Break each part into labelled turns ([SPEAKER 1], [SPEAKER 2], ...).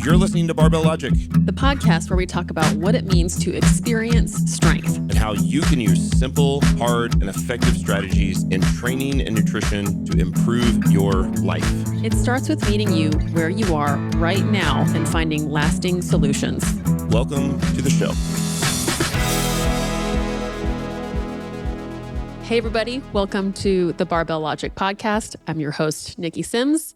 [SPEAKER 1] You're listening to Barbell Logic,
[SPEAKER 2] the podcast where we talk about what it means to experience strength
[SPEAKER 1] and how you can use simple, hard, and effective strategies in training and nutrition to improve your life.
[SPEAKER 2] It starts with meeting you where you are right now and finding lasting solutions.
[SPEAKER 1] Welcome to the show.
[SPEAKER 2] Hey, everybody. Welcome to the Barbell Logic podcast. I'm your host, Nikki Sims,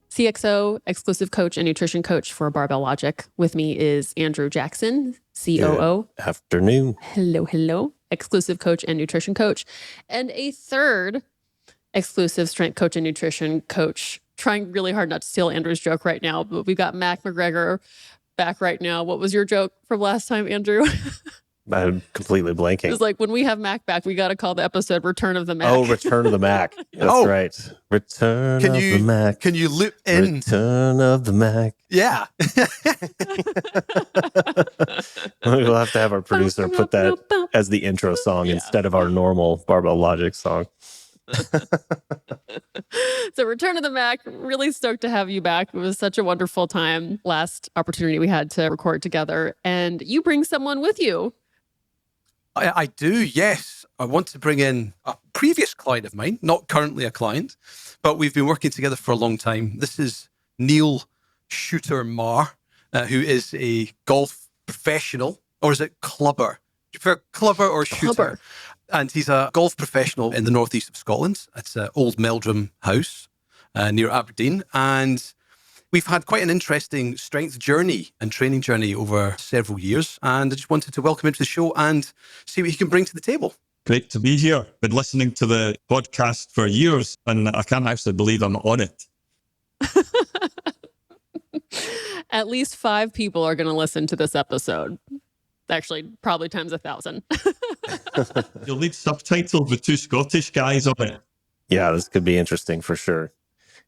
[SPEAKER 2] CXO, exclusive coach and nutrition coach for Barbell Logic. With me is Andrew Jackson, COO.
[SPEAKER 3] Good afternoon.
[SPEAKER 2] Hello. Exclusive coach and nutrition coach. And a third exclusive strength coach and nutrition coach. Trying really hard not to steal Andrew's joke right now, but we've got McGregor back right now. What was your joke from last time, Andrew?
[SPEAKER 3] I'm completely blanking.
[SPEAKER 2] It's like, when we have Mac back, we got to call the episode Return of the Mac.
[SPEAKER 3] Oh, Return of the Mac. That's right. Return of the Mac.
[SPEAKER 4] Can you loop in?
[SPEAKER 3] Return of the Mac.
[SPEAKER 4] Yeah.
[SPEAKER 3] We'll have to have our producer put that as the intro song instead of our normal Barbell Logic song.
[SPEAKER 2] So Return of the Mac, really stoked to have you back. It was such a wonderful time. Last opportunity we had to record together. And you bring someone with you.
[SPEAKER 4] I do, yes. I want to bring in a previous client of mine, not currently a client, but we've been working together for a long time. This is Niel Shooter Marr, who is a golf professional, or is it clubber? Do you prefer clubber or shooter?
[SPEAKER 2] Clubber.
[SPEAKER 4] And he's a golf professional in the northeast of Scotland. It's Old Meldrum House near Aberdeen. And we've had quite an interesting strength journey and training journey over several years. And I just wanted to welcome him to the show and see what he can bring to the table.
[SPEAKER 5] Great to be here. Been listening to the podcast for years, and I can't actually believe I'm on it.
[SPEAKER 2] At least 5 people are going to listen to this episode. Actually, probably times 1,000.
[SPEAKER 5] You'll need subtitles with 2 Scottish guys on it.
[SPEAKER 3] Yeah, this could be interesting for sure.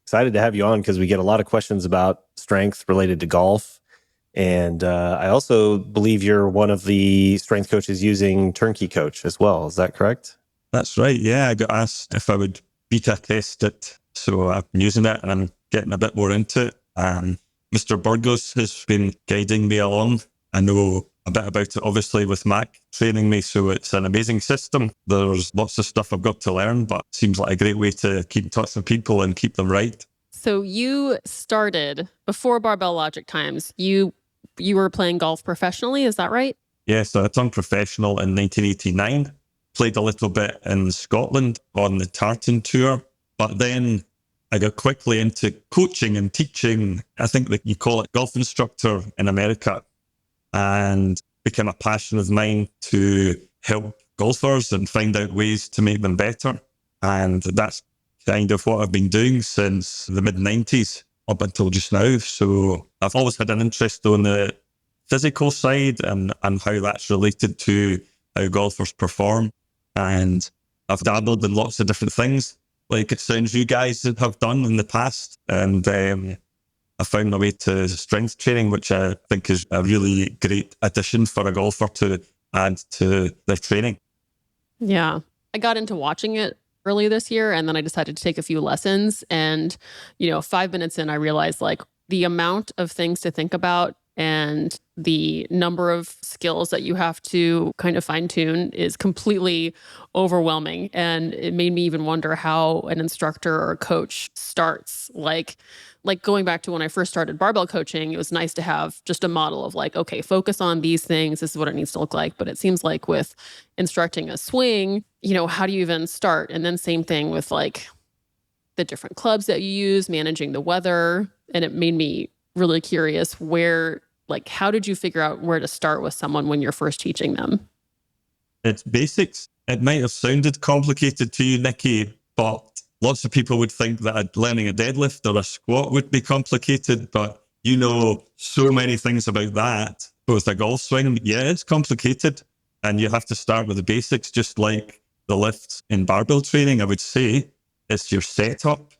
[SPEAKER 3] Excited to have you on because we get a lot of questions about strength related to golf. And I also believe you're one of the strength coaches using Turnkey Coach as well. Is that correct?
[SPEAKER 5] That's right. Yeah, I got asked if I would beta test it. So I've been using it and I'm getting a bit more into it. Mr. Burgos has been guiding me along. I know a bit about it, obviously, with Mac training me. So it's an amazing system. There's lots of stuff I've got to learn, but it seems like a great way to keep in touch with people and keep them right.
[SPEAKER 2] So you started before Barbell Logic times. You were playing golf professionally, is that right?
[SPEAKER 5] Yes, I turned professional in 1989. Played a little bit in Scotland on the Tartan Tour, but then I got quickly into coaching and teaching. I think that you call it golf instructor in America, and became a passion of mine to help golfers and find out ways to make them better. And that's kind of what I've been doing since the mid-90s up until just now. So I've always had an interest on the physical side and how that's related to how golfers perform. And I've dabbled in lots of different things, like it sounds you guys have done in the past. And I found my way to strength training, which I think is a really great addition for a golfer to add to their training.
[SPEAKER 2] Yeah. I got into watching it early this year, and then I decided to take a few lessons. And, 5 minutes in, I realized like the amount of things to think about and the number of skills that you have to kind of fine tune is completely overwhelming. And it made me even wonder how an instructor or a coach starts. Like going back to when I first started barbell coaching, it was nice to have just a model of like, okay, focus on these things. This is what it needs to look like. But it seems like with instructing a swing, how do you even start? And then same thing with like the different clubs that you use, managing the weather. And it made me really curious how did you figure out where to start with someone when you're first teaching them?
[SPEAKER 5] It's basics. It might have sounded complicated to you, Nikki, but lots of people would think that learning a deadlift or a squat would be complicated, but you know so many things about that. But with a golf swing, yeah, it's complicated. And you have to start with the basics, just like the lifts in barbell training, I would say. It's your setup,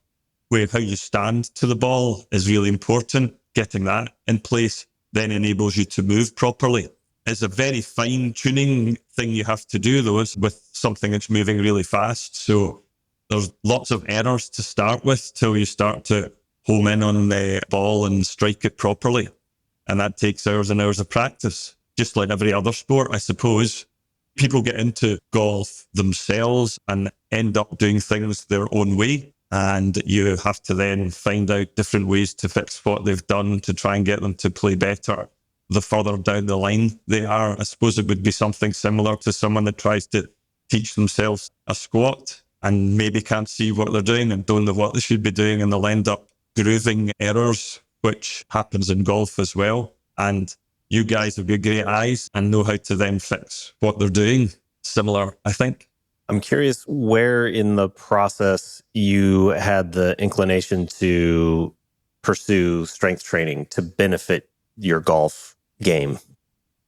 [SPEAKER 5] where how you stand to the ball is really important. Getting that in place then enables you to move properly. It's a very fine tuning thing you have to do, though, with something that's moving really fast. So there's lots of errors to start with till you start to home in on the ball and strike it properly. And that takes hours and hours of practice, just like every other sport, I suppose. People get into golf themselves and end up doing things their own way. And you have to then find out different ways to fix what they've done to try and get them to play better. The further down the line they are, I suppose it would be something similar to someone that tries to teach themselves a squat and maybe can't see what they're doing and don't know what they should be doing, and they'll end up grooving errors, which happens in golf as well. And you guys have got great eyes and know how to then fix what they're doing. Similar, I think.
[SPEAKER 3] I'm curious where in the process you had the inclination to pursue strength training to benefit your golf game.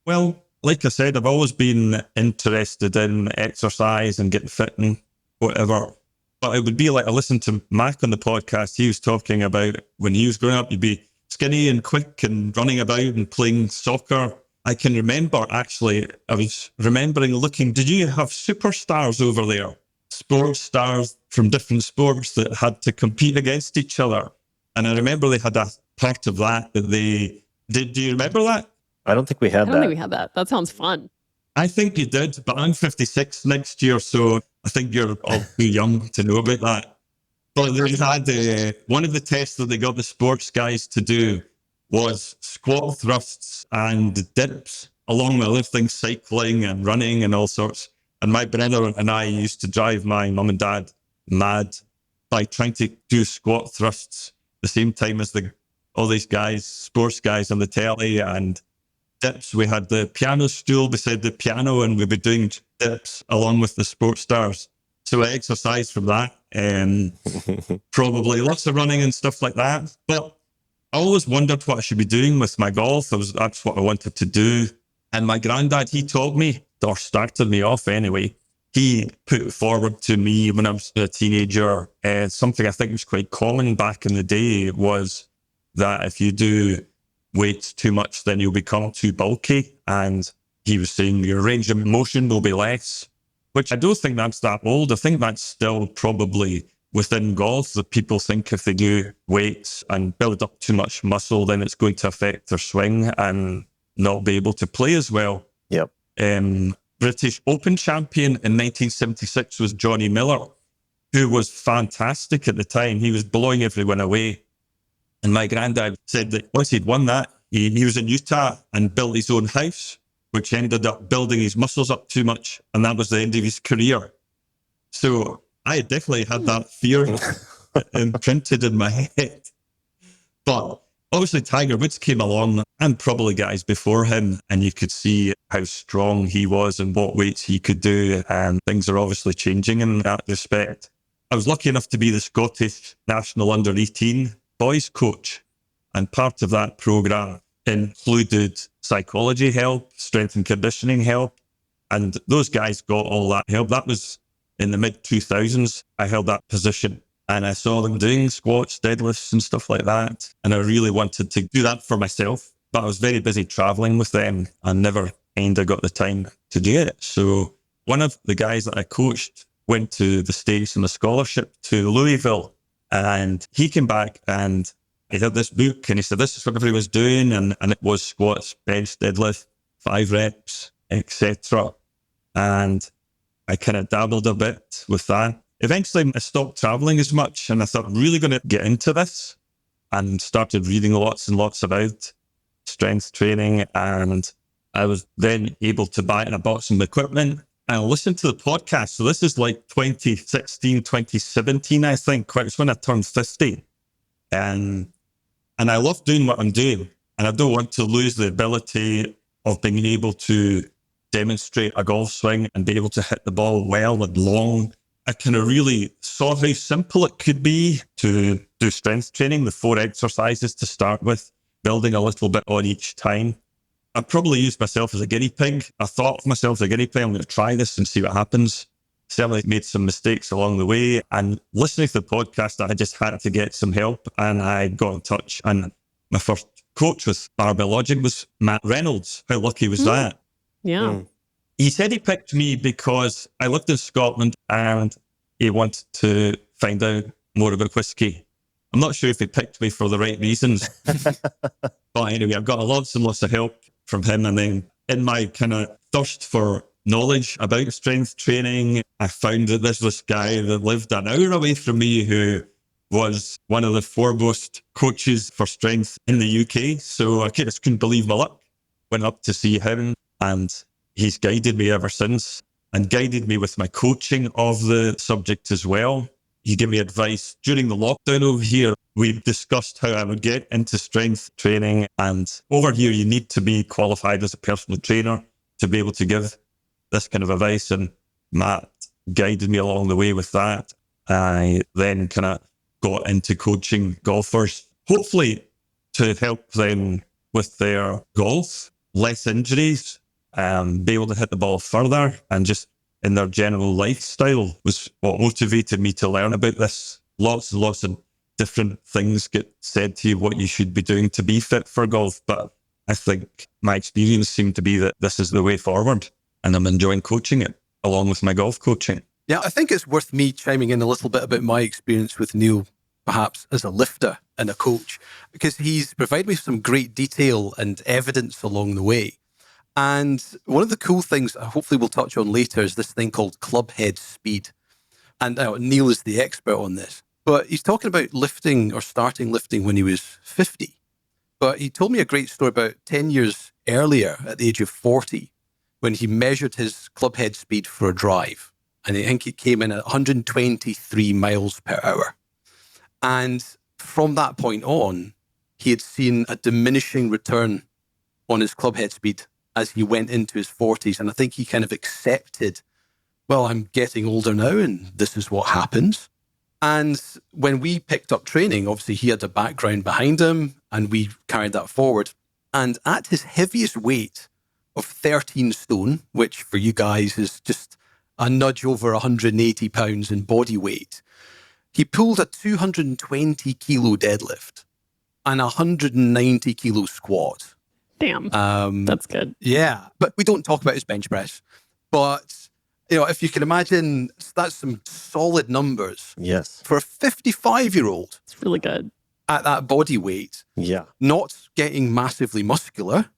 [SPEAKER 5] Well, like I said, I've always been interested in exercise and getting fit and whatever. But it would be like I listened to Mac on the podcast. He was talking about when he was growing up, you'd be skinny and quick and running about and playing soccer. I can remember, actually, I was remembering looking, did you have superstars over there? Sports stars from different sports that had to compete against each other. And I remember they had a part of that they did. Do you remember that?
[SPEAKER 3] I don't think we had
[SPEAKER 2] I don't think we had that. That sounds fun.
[SPEAKER 5] I think you did, but I'm 56 next year, so I think you're all too young to know about that. But they had one of the tests that they got the sports guys to do was squat thrusts and dips, along with other things, cycling and running and all sorts. And my brother and I used to drive my mum and dad mad by trying to do squat thrusts the same time as all these guys, sports guys on the telly, and dips. We had the piano stool beside the piano and we'd be doing dips along with the sports stars. So I exercised from that, and probably lots of running and stuff like that. But I always wondered what I should be doing with my golf. That's what I wanted to do. And my granddad, he taught me, or started me off anyway. He put forward to me when I was a teenager, something I think was quite common back in the day, was that if you do weights too much, then you'll become too bulky. And he was saying your range of motion will be less, which I don't think that's that old. I think that's still probably within golf, that people think if they do weights and build up too much muscle, then it's going to affect their swing and not be able to play as well.
[SPEAKER 3] Yep.
[SPEAKER 5] British Open champion in 1976 was Johnny Miller, who was fantastic at the time. He was blowing everyone away. And my granddad said that once he'd won that, he was in Utah and built his own house, which ended up building his muscles up too much. And that was the end of his career. So I definitely had that fear imprinted in my head. But obviously Tiger Woods came along, and probably guys before him, and you could see how strong he was and what weights he could do. And things are obviously changing in that respect. I was lucky enough to be the Scottish national under-18 boys coach. And part of that program included psychology help, strength and conditioning help. And those guys got all that help. That was in the mid-2000s. I held that position. And I saw them doing squats, deadlifts and stuff like that. And I really wanted to do that for myself. But I was very busy traveling with them and never kind of got the time to do it. So one of the guys that I coached went to the States on a scholarship to Louisville. And he came back and he had this book and he said, this is what everybody was doing. And it was squats, bench, deadlift, 5 reps, etc. And I kind of dabbled a bit with that. Eventually, I stopped traveling as much and I thought, I'm really going to get into this, and started reading lots and lots about strength training. And I was then able to buy and I bought some equipment and I listened to the podcast. So this is like 2016, 2017, I think. It was when I turned 50. And I love doing what I'm doing. And I don't want to lose the ability of being able to demonstrate a golf swing and be able to hit the ball well and long. I kind of really saw how simple it could be to do strength training, the 4 exercises to start with, building a little bit on each time. I probably used myself as a guinea pig. I thought of myself as a guinea pig. I'm going to try this and see what happens. Certainly made some mistakes along the way. And listening to the podcast, I just had to get some help. And I got in touch. And my first coach with Barbell Logic was Matt Reynolds. How lucky was that?
[SPEAKER 2] Yeah.
[SPEAKER 5] He said he picked me because I lived in Scotland and he wanted to find out more about whiskey. I'm not sure if he picked me for the right reasons, but But anyway, I've got lots and lots of help from him. And then in my kind of thirst for knowledge about strength training, I found that there's this guy that lived an hour away from me who was one of the foremost coaches for strength in the UK. So I just couldn't believe my luck. Went up to see him, and he's guided me ever since, and guided me with my coaching of the subject as well. He gave me advice during the lockdown over here. We discussed how I would get into strength training, and over here you need to be qualified as a personal trainer to be able to give this kind of advice, and Matt guided me along the way with that. I then kind of got into coaching golfers, hopefully to help them with their golf, less injuries, be able to hit the ball further, and just in their general lifestyle was what motivated me to learn about this. Lots and lots of different things get said to you what you should be doing to be fit for golf, but I think my experience seemed to be that this is the way forward, and I'm enjoying coaching it along with my golf coaching.
[SPEAKER 4] Yeah, I think it's worth me chiming in a little bit about my experience with Neil, perhaps as a lifter and a coach, because he's provided me some great detail and evidence along the way. And one of the cool things, hopefully we'll touch on later, is this thing called club head speed. And Neil is the expert on this. But he's talking about lifting or starting lifting when he was 50. But he told me a great story about 10 years earlier at the age of 40 when he measured his club head speed for a drive. And I think it came in at 123 miles per hour. And from that point on, he had seen a diminishing return on his club head speed as he went into his 40s. And I think he kind of accepted, well, I'm getting older now and this is what happens. And when we picked up training, obviously he had a background behind him and we carried that forward. And at his heaviest weight of 13 stone, which for you guys is just a nudge over 180 pounds in body weight, he pulled a 220 kilo deadlift and a 190 kilo squat.
[SPEAKER 2] Damn. That's good.
[SPEAKER 4] Yeah. But we don't talk about his bench press. But, you know, if you can imagine, that's some solid numbers.
[SPEAKER 3] Yes.
[SPEAKER 4] For a 55-year-old.
[SPEAKER 2] It's really good.
[SPEAKER 4] At that body weight.
[SPEAKER 3] Yeah.
[SPEAKER 4] Not getting massively muscular,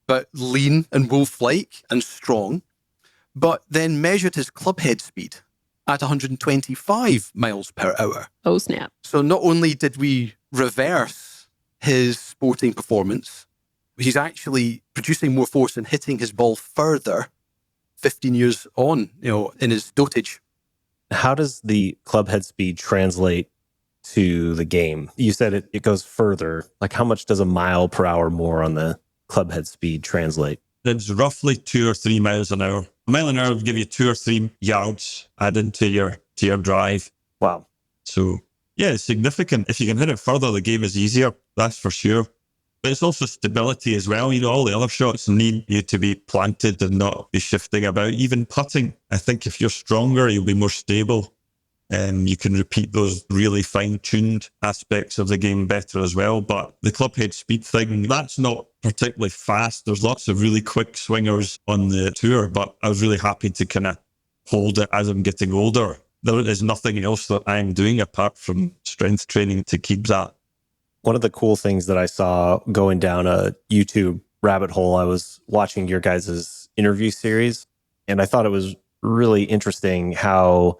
[SPEAKER 4] but lean and wolf-like and strong. But then measured his club head speed at 125 miles per hour.
[SPEAKER 2] Oh, snap.
[SPEAKER 4] So not only did we reverse his sporting performance, he's actually producing more force and hitting his ball further 15 years on, you know, in his dotage.
[SPEAKER 3] How does the club head speed translate to the game? You said it goes further. Like, how much does a mile per hour more on the club head speed translate?
[SPEAKER 5] It's roughly 2 or 3 miles an hour. A mile an hour would give you 2 or 3 yards added to your drive.
[SPEAKER 3] Wow.
[SPEAKER 5] So, yeah, it's significant. If you can hit it further, the game is easier. That's for sure. But it's also stability as well. You know, all the other shots need you to be planted and not be shifting about. Even putting, I think if you're stronger, you'll be more stable. And you can repeat those really fine-tuned aspects of the game better as well. But the club head speed thing, that's not particularly fast. There's lots of really quick swingers on the tour, but I was really happy to kind of hold it as I'm getting older. There is nothing else that I'm doing apart from strength training to keep that.
[SPEAKER 3] One of the cool things that I saw going down a YouTube rabbit hole, I was watching your guys' interview series, and I thought it was really interesting how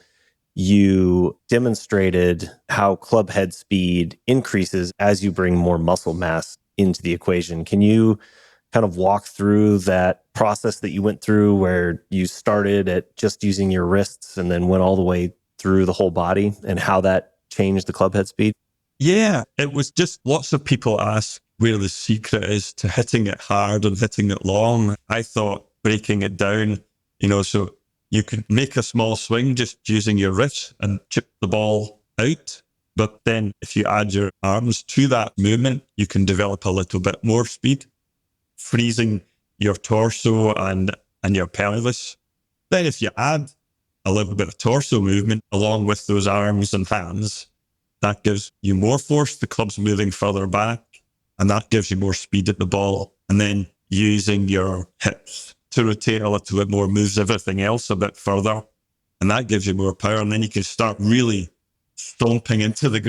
[SPEAKER 3] you demonstrated how club head speed increases as you bring more muscle mass into the equation. Can you kind of walk through that process that you went through where you started at just using your wrists and then went all the way through the whole body and how that changed the club head speed?
[SPEAKER 5] Yeah, it was just lots of people ask where the secret is to hitting it hard and hitting it long. I thought breaking it down, you know, so you could make a small swing just using your wrist and chip the ball out. But then if you add your arms to that movement, you can develop a little bit more speed, freezing your torso and your pelvis. Then if you add a little bit of torso movement along with those arms and hands, that gives you more force. The club's moving further back, and that gives you more speed at the ball. And then using your hips to rotate a little bit more moves everything else a bit further, and that gives you more power. And then you can start really stomping into the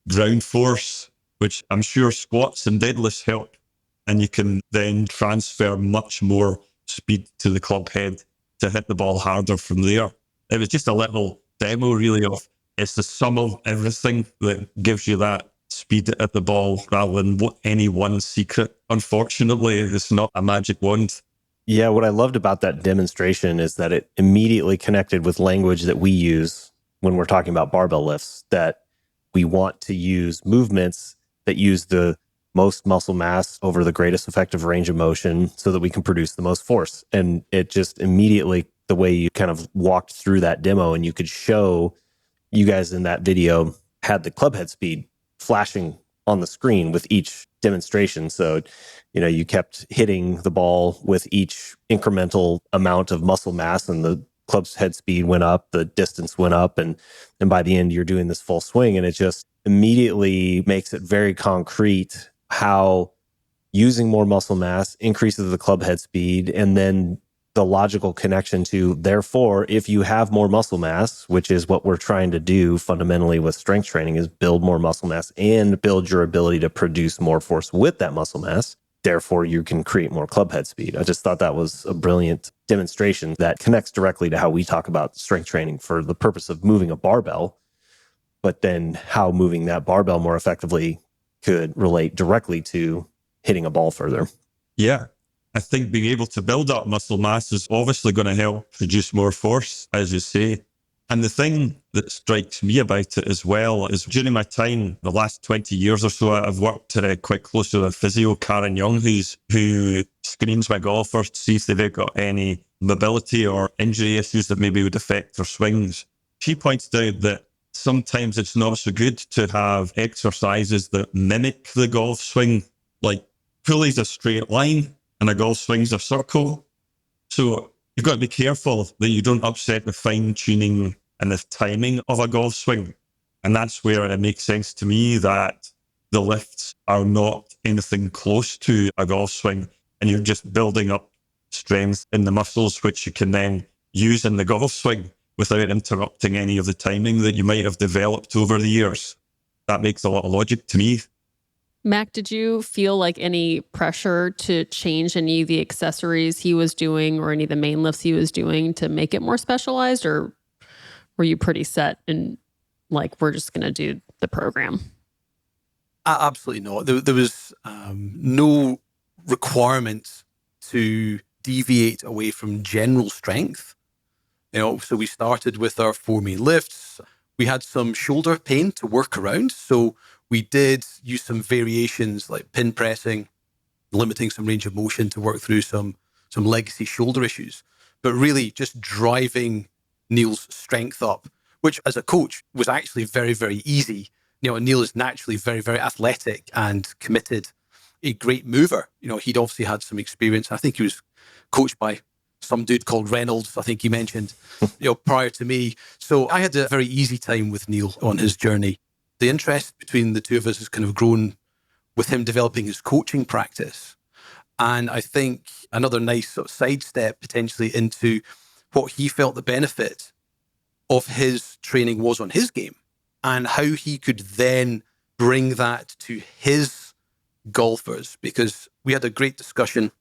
[SPEAKER 5] ground force which I'm sure squats and deadlifts help. And you can then transfer much more speed to the club head to hit the ball harder from there. It was just a little demo really of it's the sum of everything that gives you that speed at the ball rather than any one secret. Unfortunately, it's not a magic wand.
[SPEAKER 3] Yeah, what I loved about that demonstration is that it immediately connected with language that we use when we're talking about barbell lifts, that we want to use movements that use the most muscle mass over the greatest effective range of motion so that we can produce the most force. And it just immediately, the way you kind of walked through that demo and you could show, you guys in that video had the club head speed flashing on the screen with each demonstration. So, you kept hitting the ball with each incremental amount of muscle mass, and the club's head speed went up, the distance went up, and by the end you're doing this full swing. And it just immediately makes it very concrete how using more muscle mass increases the club head speed, and then the logical connection to, therefore, if you have more muscle mass, which is what we're trying to do fundamentally with strength training, is build more muscle mass and build your ability to produce more force with that muscle mass. Therefore, you can create more club head speed. I just thought that was a brilliant demonstration that connects directly to how we talk about strength training for the purpose of moving a barbell, but then how moving that barbell more effectively could relate directly to hitting a ball further.
[SPEAKER 5] Yeah. I think being able to build up muscle mass is obviously going to help produce more force, as you say. And the thing that strikes me about it as well is during my time, the last 20 years or so, I've worked quite closely with a physio, Karen Young, who screens my golfers to see if they've got any mobility or injury issues that maybe would affect their swings. She points out that sometimes it's not so good to have exercises that mimic the golf swing, like pulley's a straight line and a golf swing's a circle. So you've got to be careful that you don't upset the fine tuning and the timing of a golf swing. And that's where it makes sense to me that the lifts are not anything close to a golf swing, and you're just building up strength in the muscles, which you can then use in the golf swing without interrupting any of the timing that you might have developed over the years. That makes a lot of logic to me.
[SPEAKER 2] Mac, did you feel like any pressure to change any of the accessories he was doing or any of the main lifts he was doing to make it more specialized, or were you pretty set and like, we're just going to do the program?
[SPEAKER 4] Absolutely not. There was no requirement to deviate away from general strength. So we started with our 4 main lifts. We had some shoulder pain to work around. So we did use some variations like pin pressing, limiting some range of motion to work through some legacy shoulder issues, but really just driving Neil's strength up, which as a coach was actually very, very easy. Neil is naturally very, very athletic and committed, a great mover. He'd obviously had some experience. I think he was coached by some dude called Reynolds, I think he mentioned, prior to me. So I had a very easy time with Neil on his journey. The interest between the two of us has kind of grown with him developing his coaching practice. And I think another nice sort of sidestep potentially into what he felt the benefit of his training was on his game and how he could then bring that to his golfers, because we had a great discussion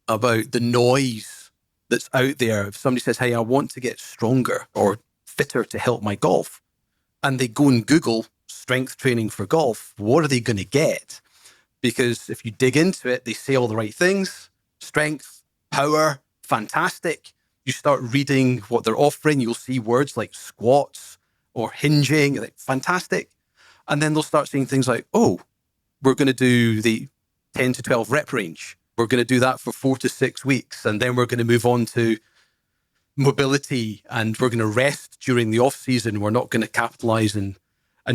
[SPEAKER 4] about the noise that's out there. If somebody says, hey, I want to get stronger or fitter to help my golf, and they go and Google strength training for golf, what are they going to get? Because if you dig into it, they say all the right things: strength, power, fantastic. You start reading what they're offering, you'll see words like squats or hinging, like fantastic. And then they'll start saying things like, oh, we're going to do the 10 to 12 rep range. We're going to do that for 4 to 6 weeks. And then we're going to move on to mobility, and we're going to rest during the off season. We're not going to capitalize and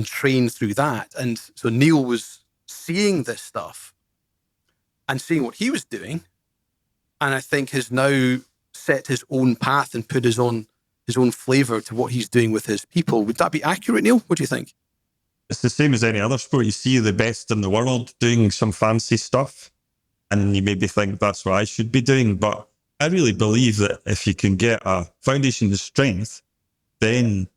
[SPEAKER 4] train through that. And so Neil was seeing this stuff and seeing what he was doing, and I think has now set his own path and put his own flavor to what he's doing with his people. Would that be accurate, Neil? What do you think?
[SPEAKER 5] It's the same as any other sport. You see the best in the world doing some fancy stuff, and you maybe think that's what I should be doing. But I really believe that if you can get a foundation of strength, then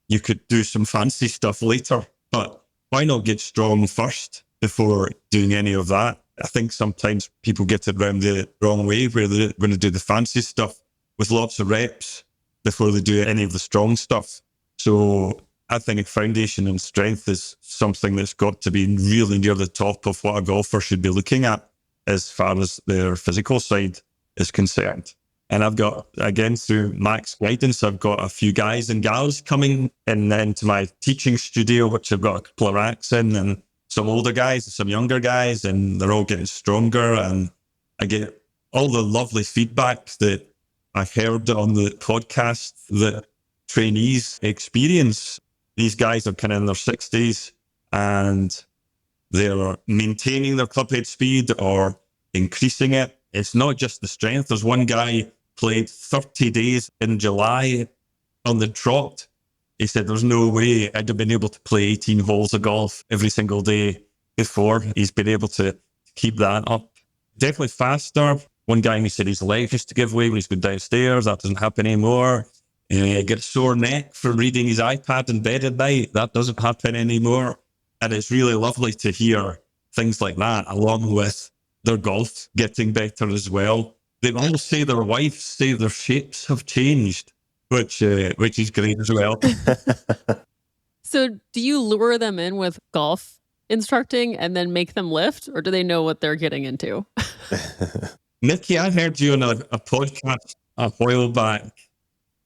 [SPEAKER 5] you could do some fancy stuff later. But why not get strong first? before doing any of that. I think sometimes people get it around the wrong way, where they're going to do the fancy stuff with lots of reps before they do any of the strong stuff. So I think foundation and strength is something that's got to be really near the top of what a golfer should be looking at as far as their physical side is concerned. And I've got, again, through Mac's guidance, I've got a few guys and gals coming into my teaching studio, which I've got a couple of racks in, and some older guys and some younger guys, and they're all getting stronger. And I get all the lovely feedback that I heard on the podcast that trainees experience. These guys are kind of in their 60s and they're maintaining their clubhead speed or increasing it. It's not just the strength. There's one guy played 30 days in July on the trot. He said there's no way I'd have been able to play 18 holes of golf every single day before. He's been able to keep that up. Definitely faster. One guy, he said his legs used to give way when he's going downstairs. That doesn't happen anymore. He gets a sore neck from reading his iPad in bed at night. That doesn't happen anymore. And it's really lovely to hear things like that, along with their golf getting better as well. They all say their wives say their shapes have changed, which is great as well.
[SPEAKER 2] So do you lure them in with golf instructing and then make them lift, or do they know what they're getting into?
[SPEAKER 5] Niki, I heard you on a podcast a while back.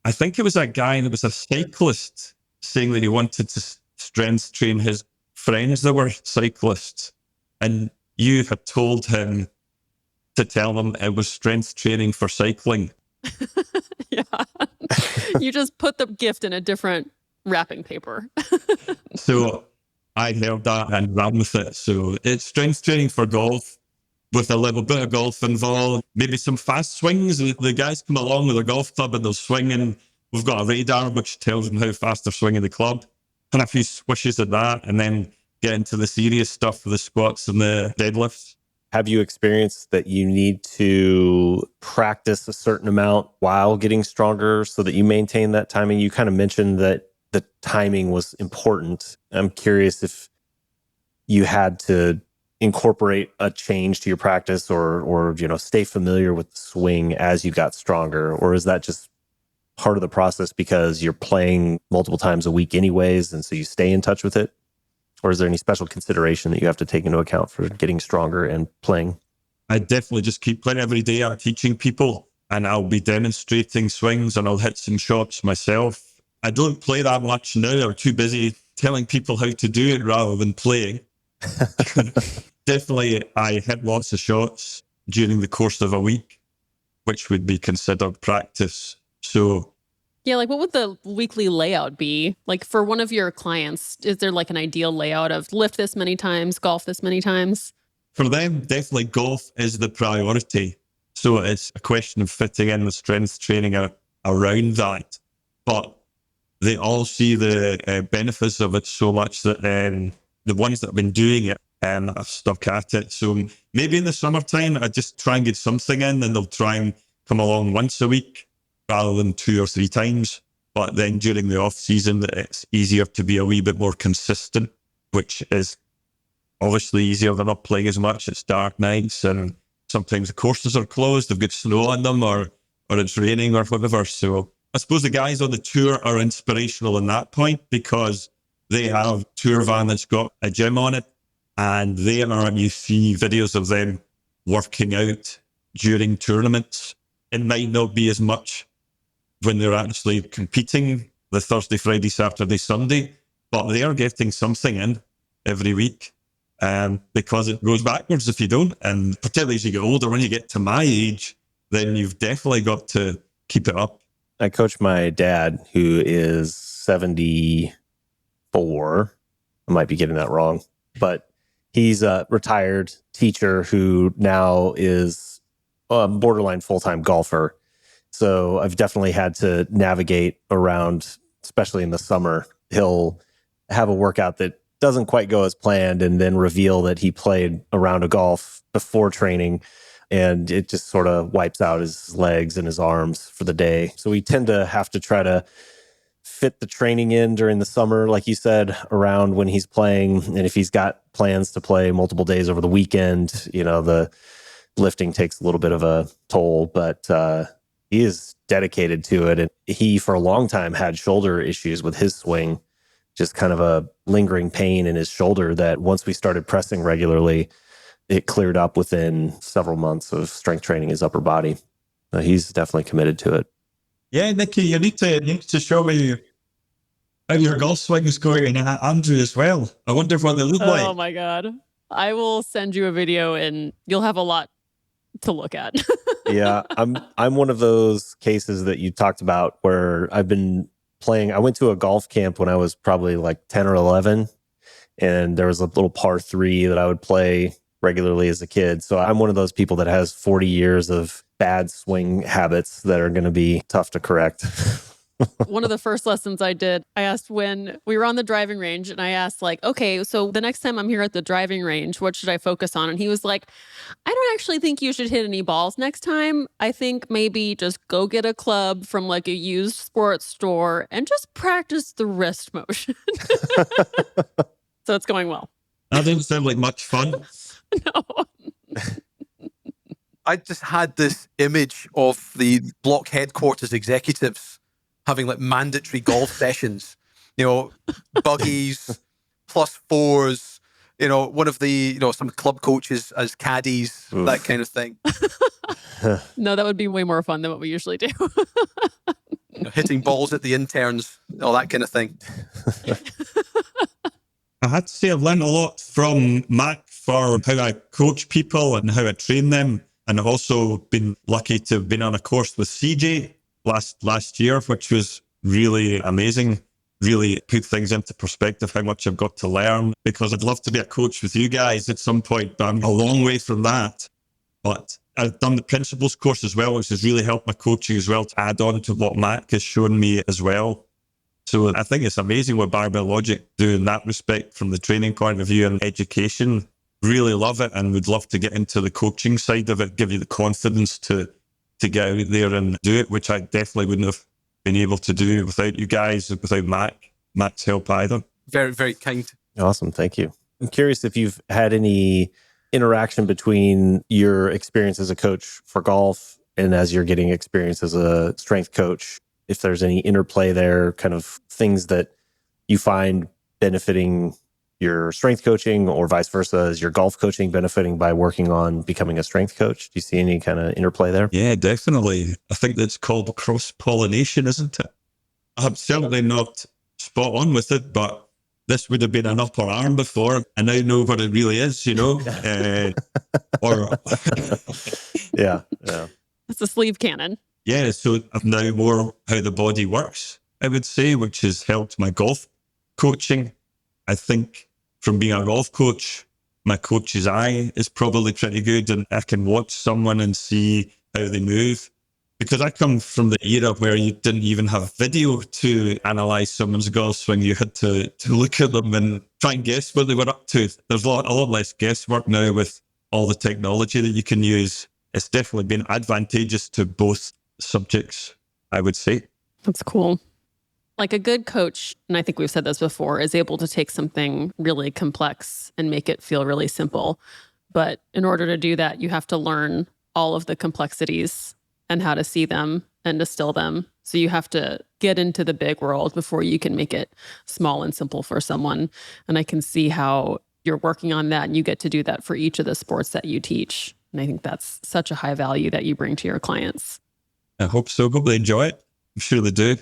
[SPEAKER 5] I think it was a guy that was a cyclist saying that he wanted to strength train his friends that were cyclists. And you had told him to tell them it was strength training for cycling.
[SPEAKER 2] Yeah. You just put the gift in a different wrapping paper.
[SPEAKER 5] So I heard that and ran with it. So it's strength training for golf with a little bit of golf involved. Maybe some fast swings. The guys come along with a golf club and they'll swing, and we've got a radar which tells them how fast they're swinging the club. And a few swishes of that, and then get into the serious stuff with the squats and the deadlifts.
[SPEAKER 3] Have you experienced that you need to practice a certain amount while getting stronger so that you maintain that timing? You kind of mentioned that the timing was important. I'm curious if you had to incorporate a change to your practice or stay familiar with the swing as you got stronger, or is that just part of the process because you're playing multiple times a week anyways, and so you stay in touch with it? Or is there any special consideration that you have to take into account for getting stronger and playing?
[SPEAKER 5] I definitely just keep playing every day. I'm teaching people and I'll be demonstrating swings and I'll hit some shots myself. I don't play that much now. I'm too busy telling people how to do it rather than playing. Definitely, I hit lots of shots during the course of a week, which would be considered practice. So
[SPEAKER 2] Yeah, like what would the weekly layout be? Like for one of your clients, is there like an ideal layout of lift this many times, golf this many times?
[SPEAKER 5] for them, definitely golf is the priority. So it's a question of fitting in the strength training around that. But they all see the benefits of it so much that the ones that have been doing it have stuck at it. So maybe in the summertime, I just try and get something in, and they'll try and come along once a week rather than 2 or 3 times. But then during the off season, it's easier to be a wee bit more consistent, which is obviously easier. They're not playing as much. It's dark nights, and sometimes the courses are closed. They've got snow on them, or it's raining or whatever. So I suppose the guys on the tour are inspirational in that point because they have a tour van that's got a gym on it, and you see videos of them working out during tournaments. It might not be as much when they're actually competing the Thursday, Friday, Saturday, Sunday, but they are getting something in every week because it goes backwards if you don't. And particularly as you get older, when you get to my age, then you've definitely got to keep it up.
[SPEAKER 3] I coach my dad, who is 74. I might be getting that wrong, but he's a retired teacher who now is a borderline full-time golfer. So I've definitely had to navigate around, especially in the summer. He'll have a workout that doesn't quite go as planned and then reveal that he played a round of golf before training, and it just sort of wipes out his legs and his arms for the day. So we tend to have to try to fit the training in during the summer, like you said, around when he's playing. And if he's got plans to play multiple days over the weekend, the lifting takes a little bit of a toll, but he is dedicated to it. And he, for a long time, had shoulder issues with his swing, just kind of a lingering pain in his shoulder that once we started pressing regularly, it cleared up within several months of strength training his upper body. He's definitely committed to it.
[SPEAKER 5] Yeah, Niki, you need to show me how your golf swing is going, and Andrew as well. I wonder what they look like.
[SPEAKER 2] Oh my God. I will send you a video and you'll have a lot to look at.
[SPEAKER 3] Yeah, I'm one of those cases that you talked about where I've been playing. I went to a golf camp when I was probably like 10 or 11, and there was a little par 3 that I would play regularly as a kid. So I'm one of those people that has 40 years of bad swing habits that are going to be tough to correct.
[SPEAKER 2] One of the first lessons I did, I asked when we were on the driving range, and I asked like, okay, so the next time I'm here at the driving range, what should I focus on? And he was like, I don't actually think you should hit any balls next time. I think maybe just go get a club from like a used sports store and just practice the wrist motion. So it's going well.
[SPEAKER 5] That didn't sound like much fun.
[SPEAKER 2] No.
[SPEAKER 4] I just had this image of the block headquarters executives having like mandatory golf sessions, buggies, +4s, one of the, some club coaches as caddies,
[SPEAKER 3] Oof.
[SPEAKER 4] that kind of thing.
[SPEAKER 2] No, that would be way more fun than what we usually do.
[SPEAKER 4] Hitting balls at the interns, all that kind of thing.
[SPEAKER 5] I had to say I've learned a lot from Mac for how I coach people and how I train them. And I've also been lucky to have been on a course with CJ last year, which was really amazing. Really put things into perspective, how much I've got to learn, because I'd love to be a coach with you guys at some point, but I'm a long way from that. But I've done the principles course as well, which has really helped my coaching as well to add on to what Mac has shown me as well. So I think it's amazing what Barbell Logic do in that respect from the training point of view and education. Really love it, and would love to get into the coaching side of it, give you the confidence to get out there and do it, which I definitely wouldn't have been able to do without you guys, without Mac's help either.
[SPEAKER 4] Very, very kind.
[SPEAKER 3] Awesome. Thank you. I'm curious if you've had any interaction between your experience as a coach for golf and as you're getting experience as a strength coach, if there's any interplay there, kind of things that you find benefiting your strength coaching or vice versa, is your golf coaching benefiting by working on becoming a strength coach? Do you see any kind of interplay there?
[SPEAKER 5] Yeah, definitely. I think that's called cross-pollination, isn't it? I'm certainly not spot on with it, but this would have been an upper arm before, and I know what it really is, or
[SPEAKER 3] Yeah.
[SPEAKER 2] It's a sleeve cannon.
[SPEAKER 5] Yeah, so I've now more how the body works, I would say, which has helped my golf coaching. I think from being a golf coach, my coach's eye is probably pretty good, and I can watch someone and see how they move. Because I come from the era where you didn't even have video to analyze someone's golf swing. You had to look at them and try and guess what they were up to. There's a lot less guesswork now with all the technology that you can use. It's definitely been advantageous to both subjects, I would say.
[SPEAKER 2] That's cool. Like a good coach, and I think we've said this before, is able to take something really complex and make it feel really simple. But in order to do that, you have to learn all of the complexities and how to see them and distill them. So you have to get into the big world before you can make it small and simple for someone. And I can see how you're working on that, and you get to do that for each of the sports that you teach. And I think that's such a high value that you bring to your clients.
[SPEAKER 5] I hope so. Hope they enjoy it. I'm sure they do.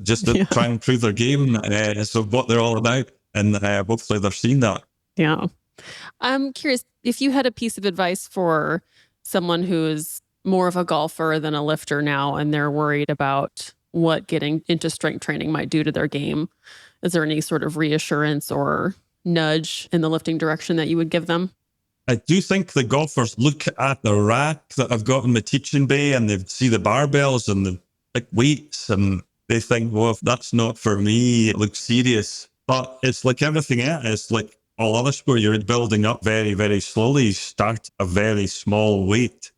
[SPEAKER 5] Just to try and improve their game. So what they're all about. And hopefully they're seeing that.
[SPEAKER 2] Yeah. I'm curious if you had a piece of advice for someone who's more of a golfer than a lifter now, and they're worried about what getting into strength training might do to their game. Is there any sort of reassurance or nudge in the lifting direction that you would give them?
[SPEAKER 5] I do think the golfers look at the rack that I've got in my teaching bay, and they see the barbells and the big weights, and they think, well, that's not for me. It looks serious. But it's like everything else. It's like all other sport. You're building up very, very slowly. You start a very small weight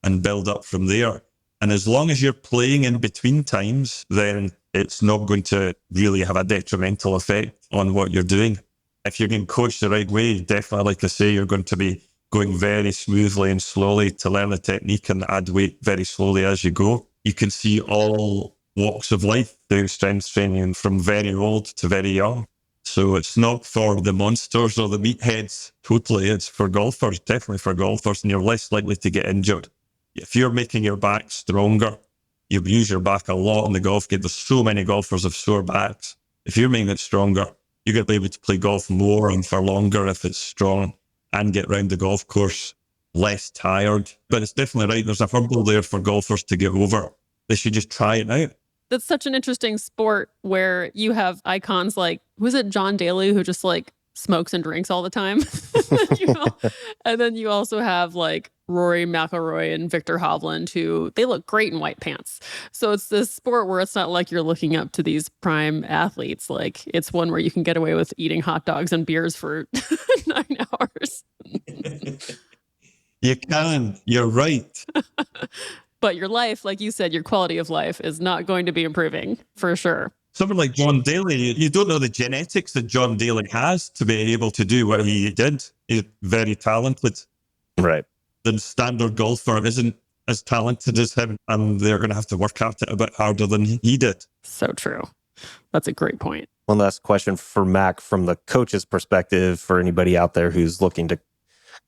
[SPEAKER 5] and build up from there. And as long as you're playing in between times, then it's not going to really have a detrimental effect on what you're doing. If you're getting coached the right way, definitely, like I say, you're going to be going very smoothly and slowly to learn the technique and add weight very slowly as you go. You can see all walks of life doing strength training from very old to very young. So it's not for the monsters or the meatheads totally. It's for golfers, definitely for golfers, and you're less likely to get injured. If you're making your back stronger, you use your back a lot in the golf game. There's so many golfers have sore backs. If you're making it stronger, you're going to be able to play golf more and for longer if it's strong and get round the golf course less tired. But it's definitely right. There's a hurdle there for golfers to get over. They should just try it out.
[SPEAKER 2] That's such an interesting sport where you have icons like, who's it, John Daly, who just like smokes and drinks all the time. And then you also have like Rory McIlroy and Victor Hovland, who they look great in white pants. So it's this sport where it's not like you're looking up to these prime athletes. Like it's one where you can get away with eating hot dogs and beers for 9 hours.
[SPEAKER 5] You can. You're right.
[SPEAKER 2] But your life, like you said, your quality of life is not going to be improving for sure.
[SPEAKER 5] Someone like John Daly, you don't know the genetics that John Daly has to be able to do what he did. He's very talented.
[SPEAKER 3] Right.
[SPEAKER 5] The standard golfer isn't as talented as him, and they're going to have to work at it a bit harder than he did.
[SPEAKER 2] So true. That's a great point.
[SPEAKER 3] One last question for Mac from the coach's perspective for anybody out there who's looking to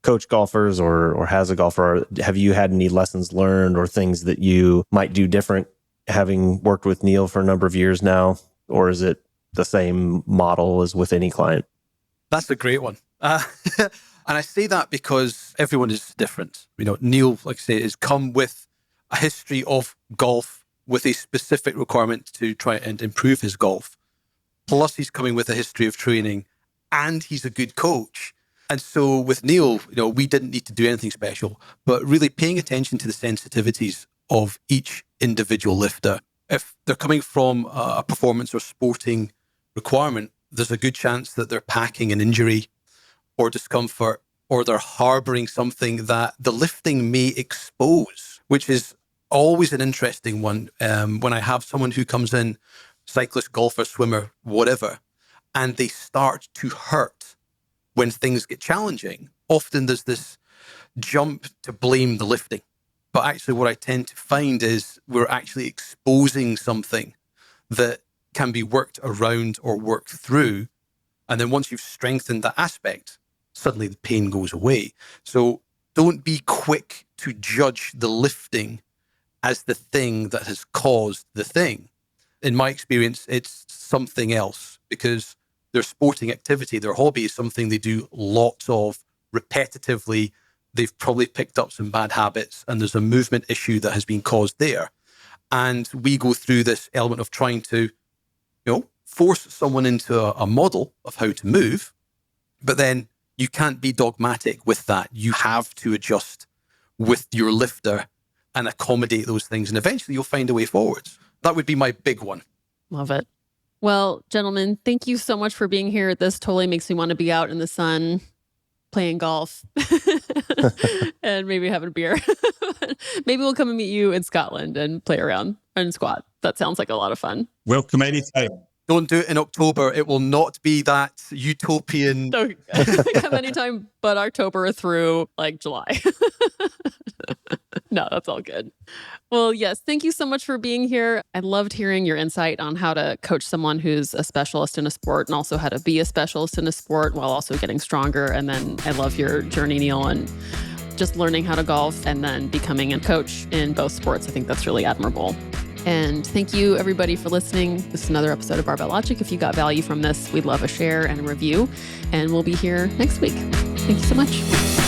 [SPEAKER 3] coach golfers or has a golfer. Have you had any lessons learned or things that you might do different having worked with Niel for a number of years now? Or is it the same model as with any client?
[SPEAKER 4] That's a great one. And I say that because everyone is different. You know, Niel, like I say, has come with a history of golf with a specific requirement to try and improve his golf. Plus, he's coming with a history of training and he's a good coach. And so with Niel, you know, we didn't need to do anything special, but really paying attention to the sensitivities of each individual lifter. If they're coming from a performance or sporting requirement, there's a good chance that they're packing an injury or discomfort, or they're harboring something that the lifting may expose, which is always an interesting one. When I have someone who comes in, cyclist, golfer, swimmer, whatever, and they start to hurt when things get challenging, often there's this jump to blame the lifting. But actually what I tend to find is we're actually exposing something that can be worked around or worked through. And then once you've strengthened that aspect, suddenly the pain goes away. So don't be quick to judge the lifting as the thing that has caused the thing. In my experience, it's something else, because their sporting activity, their hobby is something they do lots of repetitively. They've probably picked up some bad habits and there's a movement issue that has been caused there. And we go through this element of trying to, you know, force someone into a model of how to move, but then you can't be dogmatic with that. You have to adjust with your lifter and accommodate those things. And eventually you'll find a way forwards. That would be my big one.
[SPEAKER 2] Love it. Well, gentlemen, thank you so much for being here. This totally makes me want to be out in the sun playing golf and maybe having a beer. Maybe we'll come and meet you in Scotland and play around and squat. That sounds like a lot of fun.
[SPEAKER 5] Welcome anytime.
[SPEAKER 4] Don't do it in October. It will not be that utopian.
[SPEAKER 2] So, come anytime but October through like July. No, that's all good. Well, yes, thank you so much for being here. I loved hearing your insight on how to coach someone who's a specialist in a sport and also how to be a specialist in a sport while also getting stronger. And then I love your journey, Niel, and just learning how to golf and then becoming a coach in both sports. I think that's really admirable. And thank you, everybody, for listening. This is another episode of Barbell Logic. If you got value from this, we'd love a share and a review. And we'll be here next week. Thank you so much.